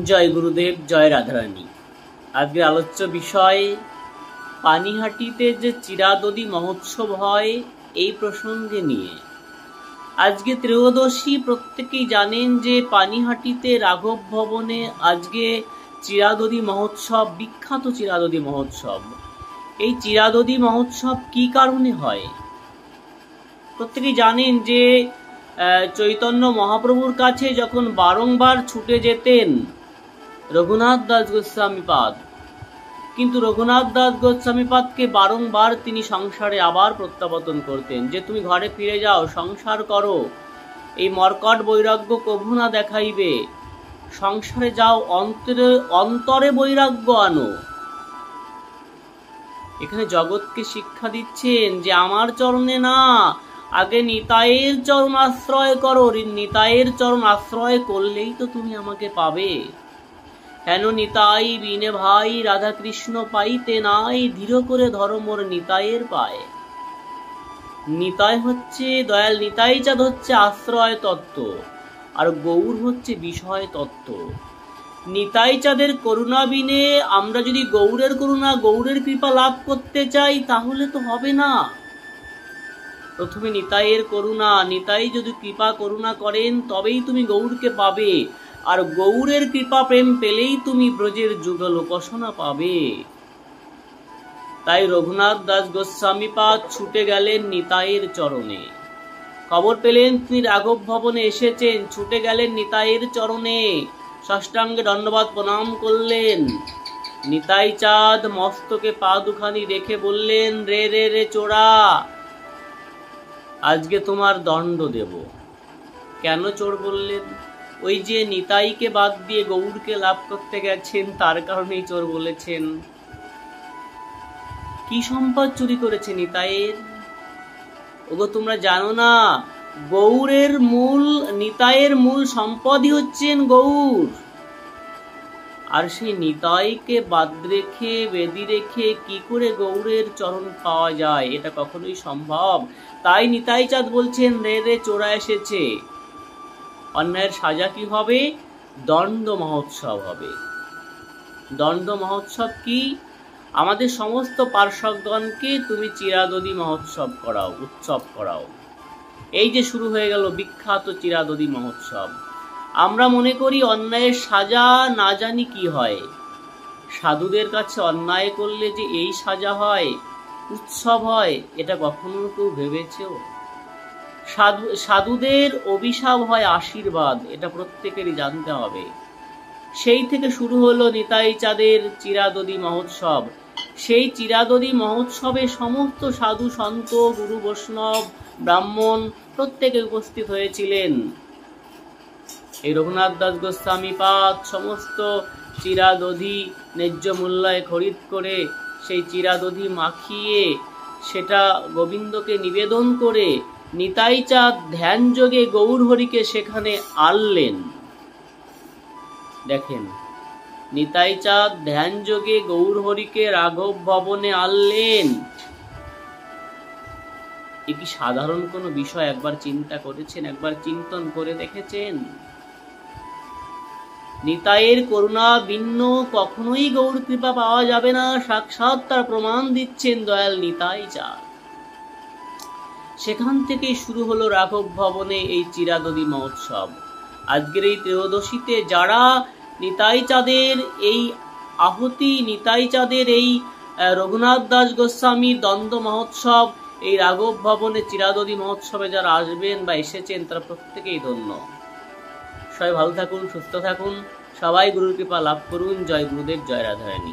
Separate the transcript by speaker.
Speaker 1: জয় গুরুদেব, জয় রাধারানী। আজকের আলোচ্য বিষয় পানিহাটিতে যে চিরাদদী মহোৎসব হয় এই প্রসঙ্গে নিয়ে। আজকে ত্রয়োদশী, প্রত্যেকেই জানেন যে পানিহাটিতে রাঘব ভবনে আজকে চিরাদদী মহোৎসব, বিখ্যাত চিরাদদী মহোৎসব। এই চিরাদদী মহোৎসব কি কারণে হয়? প্রত্যেকেই জানেন যে চৈতন্য মহাপ্রভুর কাছে যখন বারংবার ছুটে যেতেন রঘুনাথ দাস গোস্বামীপাদ, কিন্তু রঘুনাথ দাস গোস্বামীপাদকে বারংবার তিনি সংসারে আবার প্রত্যাবর্তন করতেন যে তুমি ঘরে ফিরে যাও, সংসার করো, এই মর্কট বৈরাগ্য কভু না দেখাইবে, সংসারে যাও, অন্তরে বৈরাগ্য আনো। এখানে জগৎকে শিক্ষা দিচ্ছেন যে আমার চরণে না, আগে নিতাইয়ের চরণ আশ্রয় করো, নিতাইয়ের চরণ আশ্রয় করলেই তো তুমি আমাকে পাবে। হেন নিতাই বিনে ভাই রাধা কৃষ্ণ পাইতে নাই, ধীর করে ধরো মোর নিতাইয়ের পায়ে। নিতাই হচ্ছে দয়াল নিতাই চাঁদ হচ্ছে আশ্রয় তত্ত্ব, আর গৌর হচ্ছে বিষয় তত্ত্ব। নিতাই চাঁদের করুণা বিনে আমরা যদি গৌরের করুণা, গৌরের কৃপা লাভ করতে চাই তাহলে তো হবে না। প্রথমে নিতাইয়ের করুণা, নিতাই যদি কৃপা করুণা করেন তবেই তুমি গৌরকে পাবে, আর গৌরের কৃপা প্রেম পেলেই তুমি ব্রজের যুগল উপাসনা পাবে। তাই রঘুনাথ দাস গোস্বামীপাদ ছুটে গেলেন নিতাইয়ের চরণে। খবর পেলেন তিনি রাঘব ভবনে এসেছেন, ছুটে গেলেন নিতাইয়ের চরণে, সাষ্টাঙ্গে দণ্ডবাদ প্রণাম করলেন। নিতাই চাঁদ মস্তকে পা দুখানি রেখে বললেন, রে রে রে চোরা, আজকে তোমার দণ্ড দেব। কেন চোর বললেন? ওই যে নিতাইকে বাদ দিয়ে গৌরকে লাভ করতে গেছেন, তার কারণেই চোর বলেছেন। কি সম্পদ চুরি করেছে নিতাইয়ের? ওগো তোমরা জানো না, গৌরের মূল, নিতাইয়ের মূল সম্পদই হচ্ছেন গৌর। আর সেই নিতাইকে বাদ রেখে, বেদি রেখে কি করে গৌরের চরণ পাওয়া যায়? এটা কখনোই সম্ভব। তাই নিতাই চাঁদ বলছেন, রে রে চোরা এসেছে। অন্যায়ের সাজা কি হবে? দণ্ড মহোৎসব হবে। দণ্ড মহোৎসব কি? আমাদের সমস্ত পার্শ্বগণকে তুমি চিরাদদী মহোৎসব করাও, উৎসব করাও। এই যে শুরু হয়ে গেল বিখ্যাত চিরাদদী মহোৎসব। আমরা মনে করি অন্যায়ের সাজা না জানি কি হয়। সাধুদের কাছে অন্যায় করলে যে এই সাজা হয়, উৎসব হয়, এটা কখনো কেউ ভেবেছেও? সাধুদের অভিশাপ হয় আশীর্বাদ, এটা প্রত্যেকেরই জানতে হবে। সেই থেকে শুরু হলো নিতাই চাঁদের চিরাদদী মহোৎসব। সেই চিরাদদী মহোৎসবে সমস্ত সাধু সন্ত, গুরু বৈষ্ণব, ব্রাহ্মণ প্রত্যেকে উপস্থিত হয়েছিলেন। এই রঘুনাথ দাস গোস্বামীপাদ সমস্ত চিরাদধি ন্যায্য মূল্যে খরিদ করে সেই চিরাদধি মাখিয়ে সেটা গোবিন্দকে নিবেদন করে নিতাই চাঁদ ধ্যান যোগে গৌর হরিকে সেখানে আনলেন। দেখেন, নিতাই চাঁদ ধ্যান যোগে গৌর হরিকে রাঘব ভবনে আনলেন। এ কি সাধারণ কোনো বিষয়? একবার চিন্তা করেছেন? একবার চিন্তন করে দেখেছেন? নিতাইয়ের করুণা ভিন্ন কখনোই গৌর কৃপা পাওয়া যাবে না, সাক্ষাৎ তার প্রমাণ দিচ্ছেন দয়াল নিতাই চাঁদ। সেখান থেকেই শুরু হলো রাঘব ভবনে এই চিরাদদী মহোৎসব। আজকের এই ত্রয়োদশীতে যারা নিতাই চাঁদের এই আহুতি, নিতাই চাঁদের এই রঘুনাথ দাস গোস্বামী দ্বন্দ্ব মহোৎসব, এই রাঘব ভবনে চিরাদদী মহোৎসবে যারা আসবেন বা এসেছেন তারা প্রত্যেকেই ধন্য। সবাই ভালো থাকুন, সুস্থ থাকুন, সবাই গুরুর কৃপা লাভ করুন। জয় গুরুদেব, জয় রাধারানী।